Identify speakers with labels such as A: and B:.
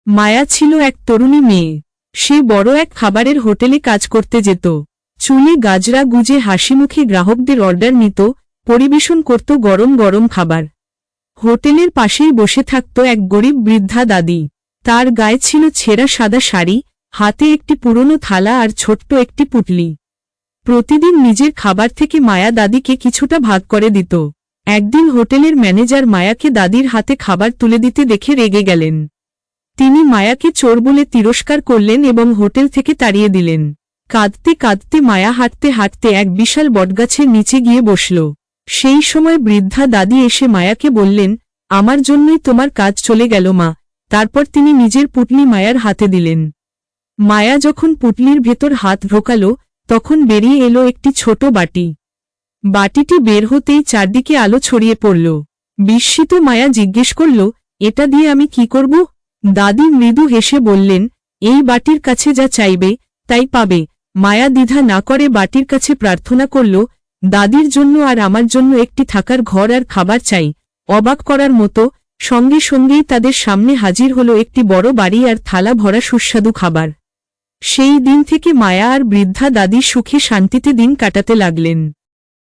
A: মায়া ছিল এক তরুণী মেয়ে। সে বড় এক খাবারের হোটেলে কাজ করতে যেত। চুলে গাজরা গুজে হাসিমুখে গ্রাহকদের অর্ডার নিত, পরিবেশন করত গরম গরম খাবার। হোটেলের পাশেই বসে থাকত এক গরিব বৃদ্ধা দাদি। তার গায়ে ছিল ছেঁড়া সাদা শাড়ি, হাতে একটি পুরনো থালা আর ছোট্ট একটি পুটলি। প্রতিদিন নিজের খাবার থেকে মায়া দাদিকে কিছুটা ভাগ করে দিত। একদিন হোটেলের ম্যানেজার মায়াকে দাদির হাতে খাবার তুলে দিতে দেখে রেগে গেলেন। তিনি মায়াকে চোর বলে তিরস্কার করলেন এবং হোটেল থেকে তাড়িয়ে দিলেন। কাঁদতে কাঁদতে মায়া হাঁটতে হাঁটতে এক বিশাল বটগাছের নিচে গিয়ে বসল। সেই সময় বৃদ্ধা দাদি এসে মায়াকে বললেন, আমার জন্যই তোমার কাজ চলে গেল মা। তারপর তিনি নিজের পুটলি মায়ার হাতে দিলেন। মায়া যখন পুটলির ভেতর হাত ঢোকাল, তখন বেরিয়ে এলো একটি ছোট বাটি। বাটিটি বের হতেই চারদিকে আলো ছড়িয়ে পড়ল। বিস্মিত মায়া জিজ্ঞেস করল, এটা দিয়ে আমি কি করব? দাদি মৃদু হেসে বললেন, এই বাটির কাছে যা চাইবে তাই পাবে। মায়া দ্বিধা না করে বাটির কাছে প্রার্থনা করল, দাদির জন্য আর আমার জন্য একটি থাকার ঘর আর খাবার চাই। অবাক করার মতো সঙ্গে সঙ্গেই তাদের সামনে হাজির হলো একটি বড় বাড়ি আর থালা ভরা সুস্বাদু খাবার। সেই দিন থেকে মায়া আর বৃদ্ধা দাদি সুখে শান্তিতে দিন কাটাতে লাগলেন।